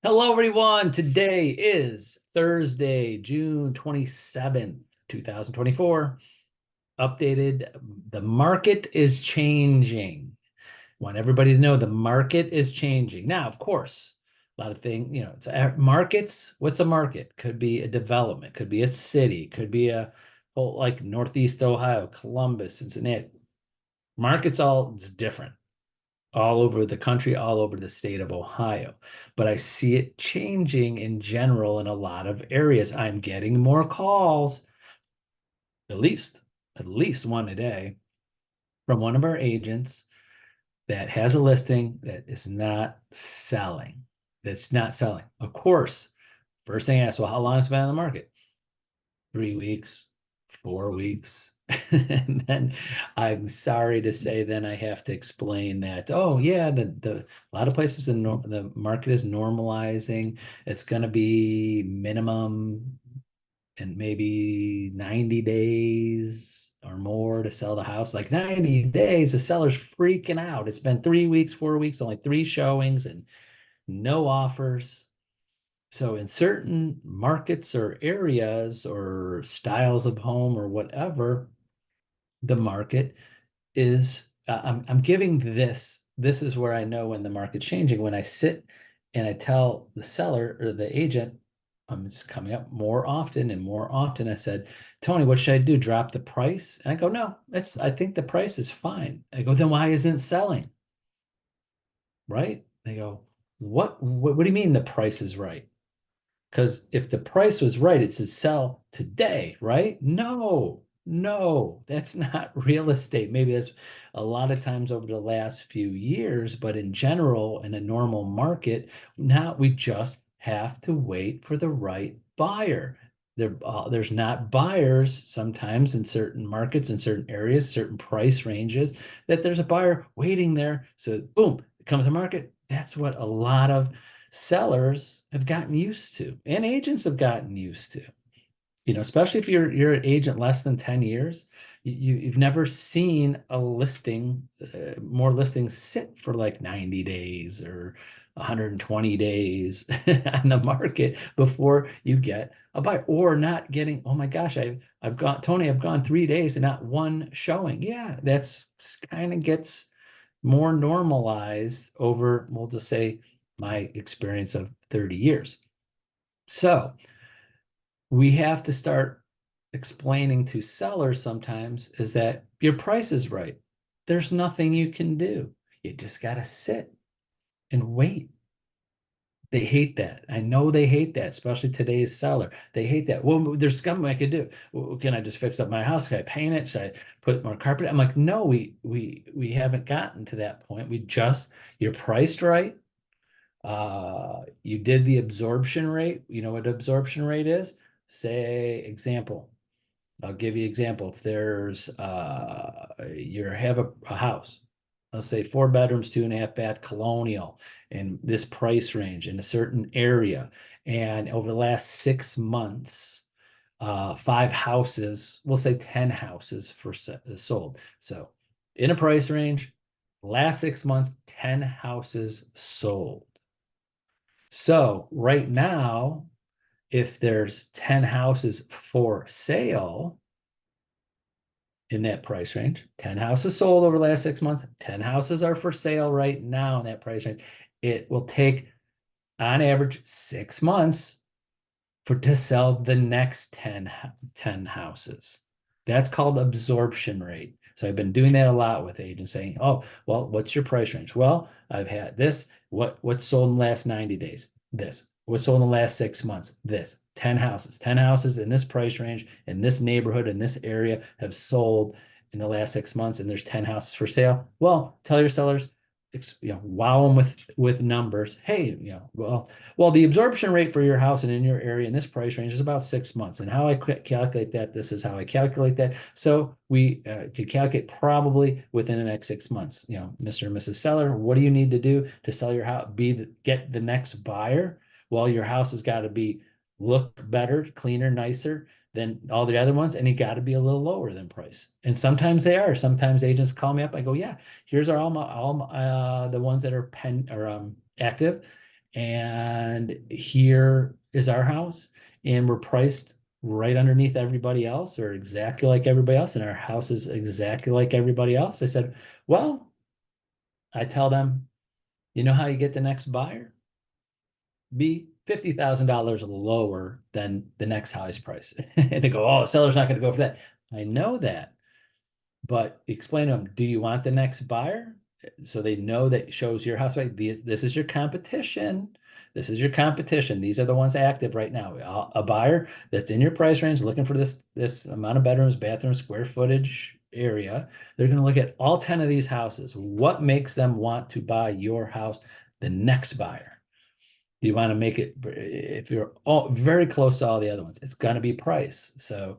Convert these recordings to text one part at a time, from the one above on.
Hello, everyone. Today is Thursday, June 27th, 2024. Updated. The market is changing. Want everybody to know the market is changing. Now, of course, a lot of things, it's markets. What's a market? Could be a development, could be a city, could be a whole like Northeast Ohio, Columbus, Cincinnati. Markets it's different all over the country, all over the state of Ohio. But I see it changing in general in a lot of areas. I'm getting more calls, at least, at least one a day, from one of our agents that has a listing that is not selling. That's not selling. Of course, first thing I ask, well, how long has it been on the market? 3 weeks, 4 weeks. And then I'm sorry to say, then I have to explain that, oh yeah, the a lot of places in the market is normalizing. It's going to be minimum and maybe 90 days or more to sell the house. Like 90 days, the seller's freaking out. It's been 3 weeks, 4 weeks, only three showings and no offers. So in certain markets or areas or styles of home or whatever, the market is, I'm giving this is where I know when the market's changing. When I sit and I tell the seller or the agent, it's coming up more often and more often. I said, Tony, what should I do? Drop the price? And I go, no, I think the price is fine. I go, then why isn't it selling? Right? They go, what do you mean the price is right? Because if the price was right, it should sell today, right? No, no, that's not real estate. Maybe that's a lot of times over the last few years, but in general, in a normal market, now we just have to wait for the right buyer. There's not buyers sometimes in certain markets, in certain areas, certain price ranges, that there's a buyer waiting there. So boom, it comes to market. That's what a lot of sellers have gotten used to and agents have gotten used to, especially if you're an agent less than 10 years. You've never seen a listing, more listings sit for like 90 days or 120 days on the market before you get a buyer, or not getting, oh my gosh, I've gone, Tony, I've gone 3 days and not one showing. Yeah, that's kind of gets more normalized over, we'll just say, my experience of 30 years. So we have to start explaining to sellers sometimes is that your price is right. There's nothing you can do. You just got to sit and wait. They hate that. I know they hate that, especially today's seller. They hate that. Well, there's something I could do. Well, can I just fix up my house? Can I paint it? Should I put more carpet? I'm like, no, we haven't gotten to that point. You're priced right. You did the absorption rate. You know what absorption rate is? Say example. I'll give you example. If there's you have a house, let's say 4 bedrooms, 2.5 bath, colonial, in this price range in a certain area, and over the last 6 months, 5 houses, we'll say 10 houses sold. So in a price range, last 6 months, 10 houses sold. So right now, if there's 10 houses for sale in that price range, 10 houses sold over the last 6 months, 10 houses are for sale right now in that price range, it will take on average 6 months to sell the next 10 houses. That's called absorption rate. So I've been doing that a lot with agents saying, oh, well, what's your price range? Well, I've had this. What's sold in the last 90 days? This. What's sold in the last 6 months? This. 10 houses. 10 houses in this price range, in this neighborhood, in this area have sold in the last 6 months, and there's 10 houses for sale. Well, tell your sellers, wow them with numbers. Hey, well, the absorption rate for your house and in your area in this price range is about 6 months. And how I calculate that, this is how I calculate that. So we could calculate probably within the next 6 months. Mr. and Mrs. Seller, what do you need to do to sell your house? Get the next buyer? Well, your house has got to look better, cleaner, nicer than all the other ones, and you got to be a little lower than price. And sometimes they are. Sometimes agents call me up. I go, yeah, here's all the ones that are active, and here is our house, and we're priced right underneath everybody else or exactly like everybody else, and our house is exactly like everybody else. I said, well, I tell them, you know how you get the next buyer? Be $50,000 lower than the next highest price. And they go, oh, seller's not going to go for that. I know that. But explain to them, do you want the next buyer? So they know that shows your house, right? This is your competition. This is your competition. These are the ones active right now. A buyer that's in your price range looking for this amount of bedrooms, bathrooms, square footage area. They're going to look at all 10 of these houses. What makes them want to buy your house, the next buyer? Do you want to make it, if you're all very close to all the other ones, it's going to be price. So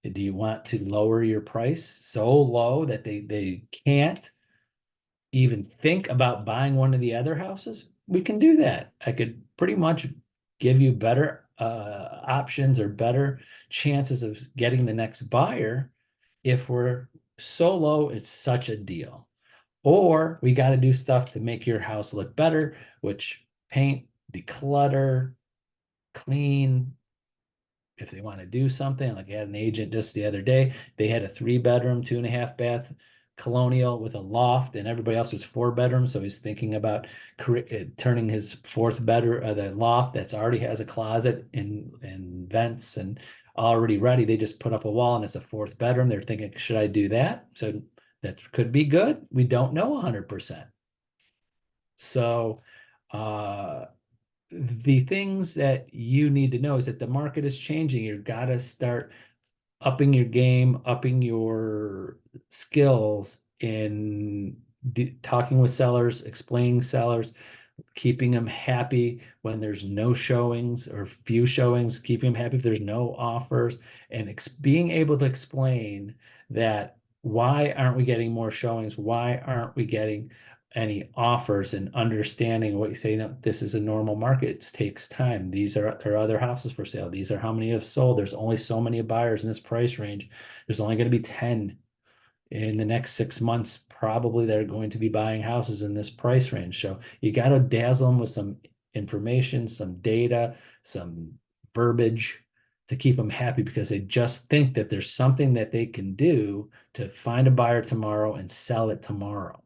do you want to lower your price so low that they can't even think about buying one of the other houses? We can do that. I could pretty much give you better options or better chances of getting the next buyer if we're so low, it's such a deal. Or we got to do stuff to make your house look better, which paint, declutter, clean, if they want to do something. Like I had an agent just the other day, they had a 3-bedroom, 2.5 bath colonial with a loft, and everybody else was 4 bedrooms. So he's thinking about turning his 4th bedroom, the loft that's already has a closet and vents and already ready. They just put up a wall and it's a 4th bedroom. They're thinking, should I do that? So that could be good. We don't know 100%. So, the things that you need to know is that the market is changing. You've got to start upping your game, upping your skills in talking with sellers, explaining sellers, keeping them happy when there's no showings or few showings, keeping them happy if there's no offers, and being able to explain that why aren't we getting more showings? Why aren't we getting any offers, and understanding what you say? No, this is a normal market. It takes time. There are other houses for sale. These are how many have sold. There's only so many buyers in this price range. There's only going to be 10 in the next 6 months. Probably they're going to be buying houses in this price range. So you got to dazzle them with some information, some data, some verbiage to keep them happy, because they just think that there's something that they can do to find a buyer tomorrow and sell it tomorrow,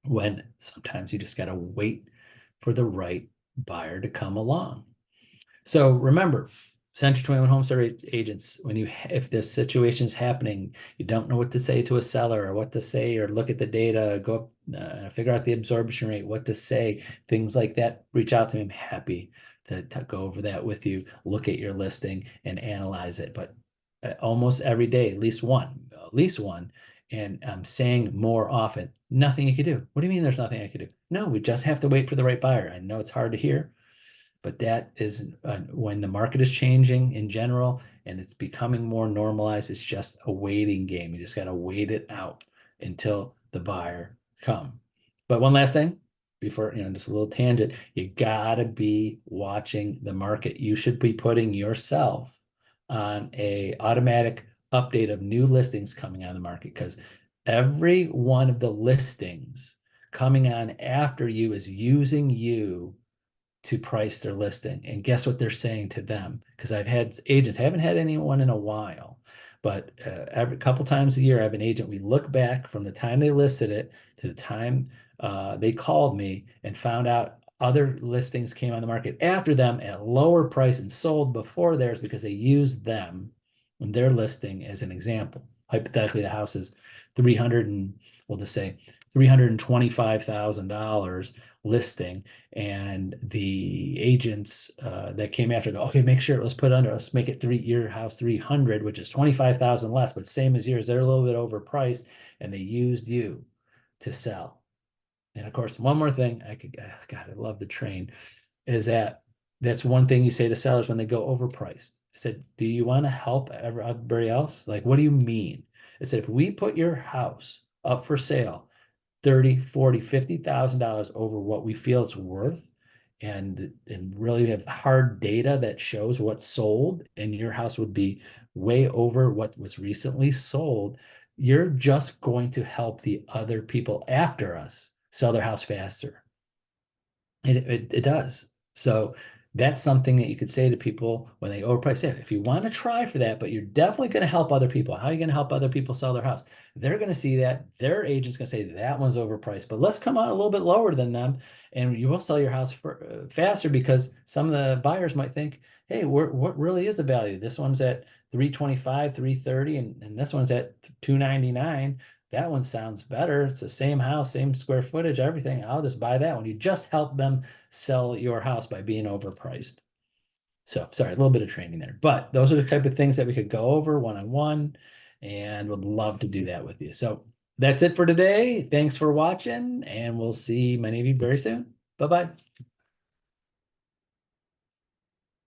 when sometimes you just got to wait for the right buyer to come along. So remember, Century 21 Home Service agents, if this situation is happening, you don't know what to say to a seller or what to say, or look at the data, go up, figure out the absorption rate, what to say, things like that, reach out to me. I'm happy to go over that with you, look at your listing and analyze it. But almost every day, at least one. And I'm saying more often, nothing you can do. What do you mean there's nothing I can do? No, we just have to wait for the right buyer. I know it's hard to hear, but that is when the market is changing in general and it's becoming more normalized. It's just a waiting game. You just got to wait it out until the buyer come. But one last thing before, just a little tangent, you got to be watching the market. You should be putting yourself on a automatic update of new listings coming on the market, because every one of the listings coming on after you is using you to price their listing. And guess what they're saying to them? Because I've had agents, I haven't had anyone in a while, but every couple times a year, I have an agent. We look back from the time they listed it to the time they called me and found out other listings came on the market after them at lower price and sold before theirs, because they used them in their listing as an example. Hypothetically, the house is 300 and we'll just say $325,000 listing, and the agents that came after go, okay, make sure, let's make it your house 300, which is 25,000 less, but same as yours. They're a little bit overpriced, and they used you to sell. And of course, one more thing, God, I love the train, is that's one thing you say to sellers when they go overpriced. I said, do you want to help everybody else? Like, what do you mean? I said, if we put your house up for sale 30, 40, $50,000 over what we feel it's worth, and really have hard data that shows what's sold, and your house would be way over what was recently sold, you're just going to help the other people after us sell their house faster. It does. So that's something that you could say to people when they overprice it. If you want to try for that, but you're definitely going to help other people. How are you going to help other people sell their house? They're going to see that their agent's going to say that one's overpriced, but let's come out a little bit lower than them, and you will sell your house faster because some of the buyers might think, hey, what really is the value? This one's at 325, 330, and this one's at 299. That one sounds better. It's the same house, same square footage, everything. I'll just buy that one. You just help them sell your house by being overpriced. So, sorry, a little bit of training there, but those are the type of things that we could go over one-on-one, and would love to do that with you. So that's it for today. Thanks for watching, and we'll see many of you very soon. Bye-bye.